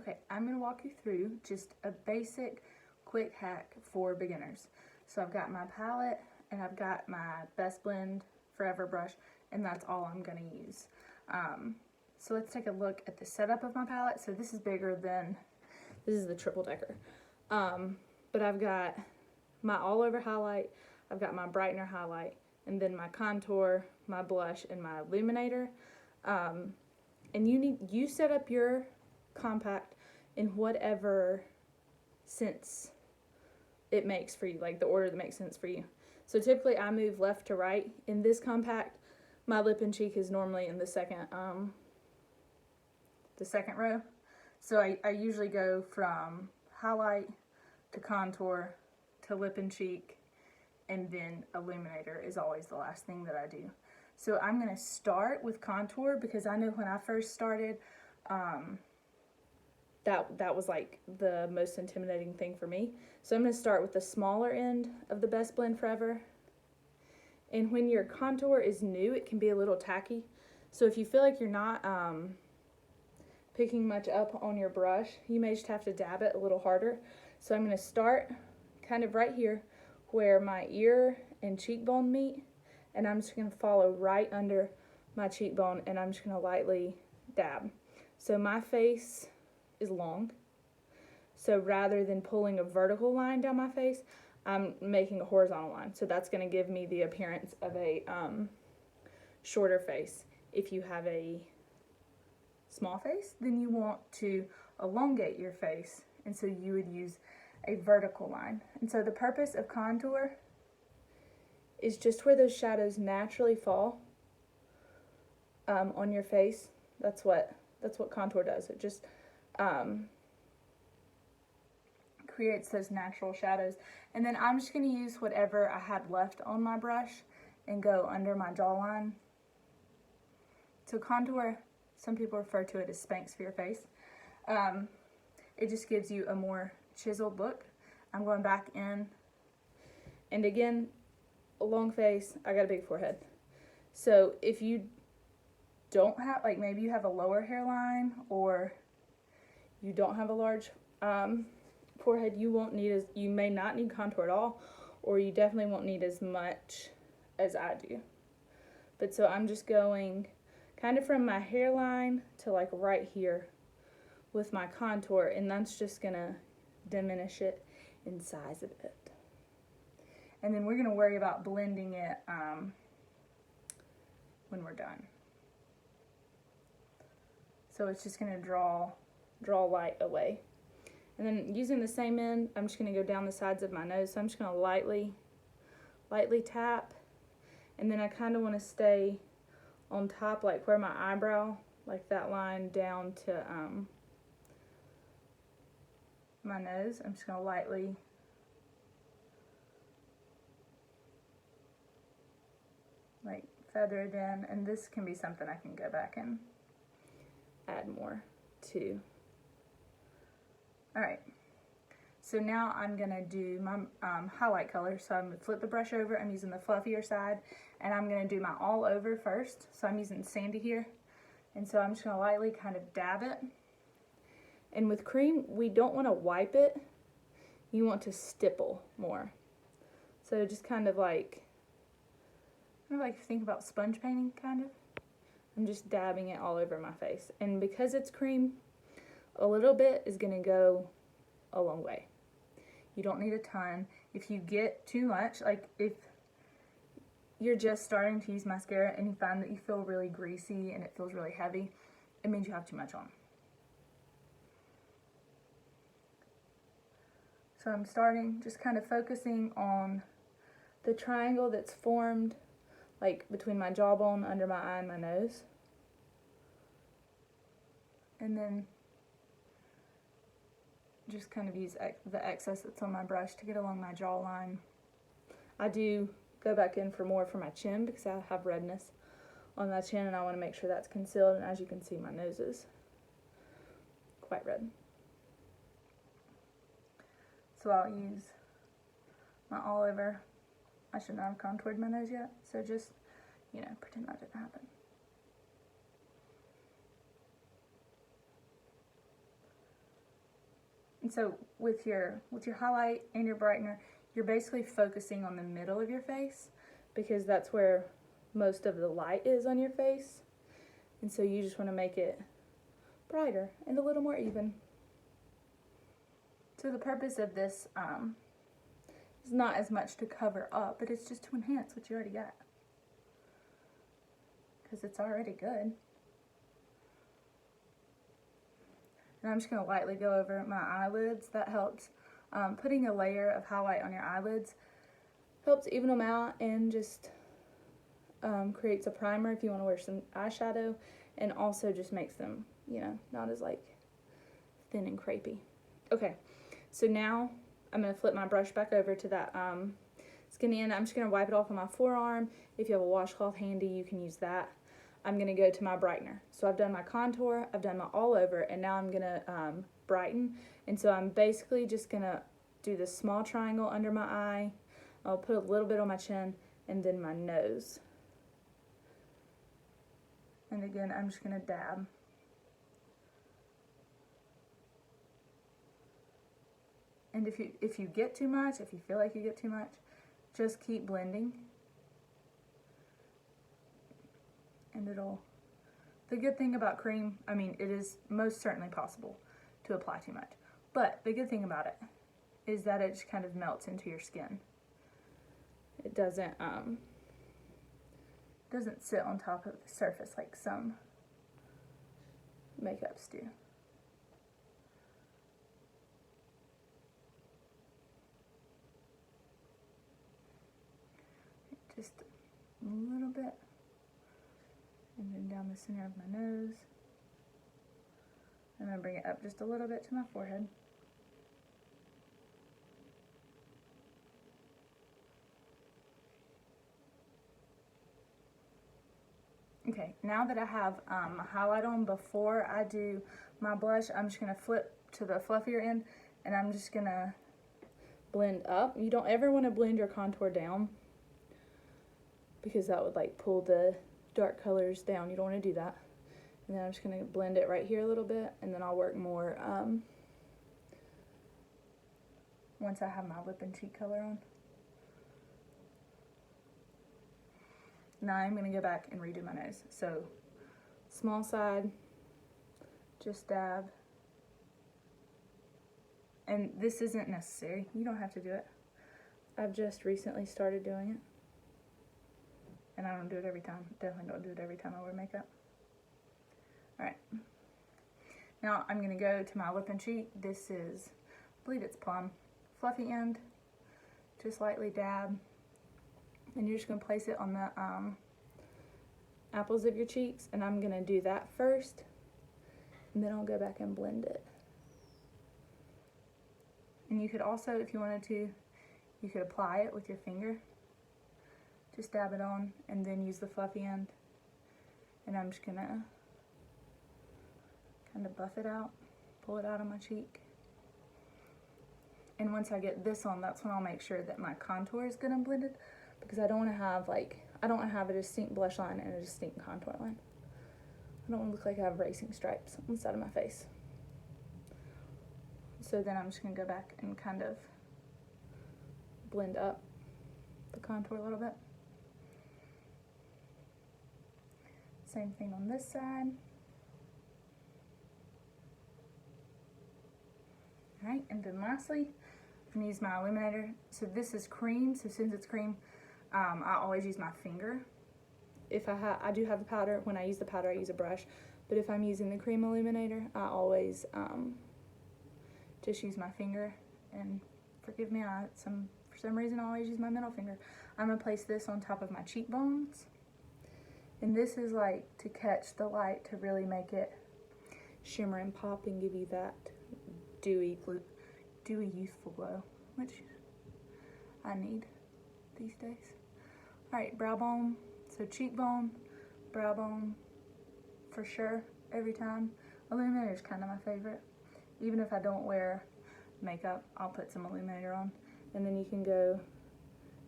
Okay, I'm going to walk you through just a basic quick hack for beginners. So I've got my palette and I've got my Best Blend Forever brush, and that's all I'm going to use. So let's take a look at the setup of my palette. So this is bigger than, this is the triple decker. But I've got my all over highlight, I've got my brightener highlight, and then my contour, my blush, and my illuminator. And you set up your compact in whatever sense it makes for you, like the order that makes sense for you. So typically I move left to right. In this compact, my lip and cheek is normally in the second row. So I usually go from highlight to contour to lip and cheek, and then illuminator is always the last thing that I do. So I'm going to start with contour because I know when I first started, that was like the most intimidating thing for me. So I'm going to start with the smaller end of the Best Blend Forever. And when your contour is new, it can be a little tacky. So if you feel like you're not picking much up on your brush, you may just have to dab it a little harder. So I'm going to start kind of right here where my ear and cheekbone meet, and I'm just going to follow right under my cheekbone, and I'm just going to lightly dab. So my face is long, so rather than pulling a vertical line down my face, I'm making a horizontal line. So that's going to give me the appearance of a shorter face. If you have a small face, then you want to elongate your face, and so you would use a vertical line. And so the purpose of contour is just where those shadows naturally fall on your face. That's what contour does. It just creates those natural shadows. And then I'm just going to use whatever I had left on my brush and go under my jawline. So contour, some people refer to it as Spanx for your face. It just gives you a more chiseled look. I'm going back in, and again, a long face, I got a big forehead. So if you don't have, like maybe you have a lower hairline or you don't have a large forehead, you may not need contour at all, or you definitely won't need as much as I do. But so I'm just going kind of from my hairline to like right here with my contour, and that's just gonna diminish it in size a bit. And then we're gonna worry about blending it when we're done. So it's just gonna draw light away. And then using the same end, I'm just gonna go down the sides of my nose. So I'm just gonna lightly tap, and then I kind of want to stay on top, like where my eyebrow, like that line down to my nose. I'm just gonna lightly like feather it in, and this can be something I can go back and add more to. All right, so now I'm gonna do my highlight color. So I'm gonna flip the brush over. I'm using the fluffier side, and I'm gonna do my all over first. So I'm using Sandy here, and so I'm just gonna lightly kind of dab it. And with cream, we don't want to wipe it. You want to stipple more. So just kind of like think about sponge painting, kind of. I'm just dabbing it all over my face. And because it's cream, a little bit is going to go a long way. You don't need a ton. If you get too much, like if you're just starting to use mascara and you find that you feel really greasy and it feels really heavy, it means you have too much on. So I'm starting, just kind of focusing on the triangle that's formed like between my jawbone, under my eye, and my nose. And then just kind of use the excess that's on my brush to get along my jawline. I do go back in for more for my chin because I have redness on my chin, and I want to make sure that's concealed. And as you can see, my nose is quite red. So I'll use my all over. I should not have contoured my nose yet, so just, pretend that didn't happen. And so with your highlight and your brightener, you're basically focusing on the middle of your face because that's where most of the light is on your face. And so you just want to make it brighter and a little more even. So the purpose of this is not as much to cover up, but it's just to enhance what you already got. Because it's already good. And I'm just going to lightly go over my eyelids. That helps. Putting a layer of highlight on your eyelids helps even them out and just creates a primer if you want to wear some eyeshadow, and also just makes them, you know, not as like thin and crepey. Okay, so now I'm going to flip my brush back over to that skinny end. I'm just going to wipe it off on my forearm. If you have a washcloth handy, you can use that. I'm going to go to my brightener. So I've done my contour, I've done my all over, and now I'm going to brighten. And so I'm basically just going to do this small triangle under my eye. I'll put a little bit on my chin and then my nose. And again, I'm just going to dab. And if you get too much, if you feel like you get too much, just keep blending. And the good thing about cream, I mean, it is most certainly possible to apply too much. But the good thing about it is that it just kind of melts into your skin. It doesn't sit on top of the surface like some makeups do. Just a little bit, and then down the center of my nose. I'm going to bring it up just a little bit to my forehead. Okay, now that I have my highlight on, before I do my blush, I'm just going to flip to the fluffier end, and I'm just going to blend up. You don't ever want to blend your contour down, because that would like pull the dark colors down. You don't want to do that. And then I'm just going to blend it right here a little bit, and then I'll work more once I have my lip and cheek color on. Now I'm going to go back and redo my nose. So small side, just dab. And this isn't necessary. You don't have to do it. I've just recently started doing it. And I don't do it every time. Definitely don't do it every time I wear makeup. Alright. Now I'm going to go to my lip and cheek. This is, I believe it's plum. Fluffy end. Just lightly dab. And you're just going to place it on the apples of your cheeks. And I'm going to do that first. And then I'll go back and blend it. And you could also, if you wanted to, you could apply it with your finger. Just dab it on and then use the fluffy end. And I'm just going to kind of buff it out, pull it out of my cheek. And once I get this on, that's when I'll make sure that my contour is good and blended, because I don't want to have I don't want to have a distinct blush line and a distinct contour line. I don't want to look like I have racing stripes on the side of my face. So then I'm just going to go back and kind of blend up the contour a little bit. Same thing on this side. Alright, and then lastly, I'm going to use my illuminator. So this is cream, so since it's cream, I always use my finger. If I do have the powder. When I use the powder, I use a brush. But if I'm using the cream illuminator, I always just use my finger. And forgive me, for some reason I always use my middle finger. I'm going to place this on top of my cheekbones. And this is like to catch the light, to really make it shimmer and pop and give you that dewy youthful glow, which I need these days. Alright, brow bone. So cheekbone, brow bone, for sure, every time. Illuminator is kind of my favorite. Even if I don't wear makeup, I'll put some illuminator on. And then you can go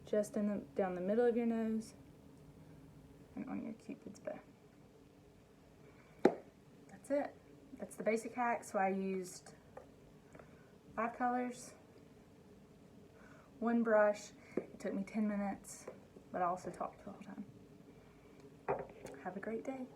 just down the middle of your nose and on your cupid's bow. That's it. That's the basic hack. So I used 5 colors, 1 brush. It took me 10 minutes, but I also talked the whole time. Have a great day.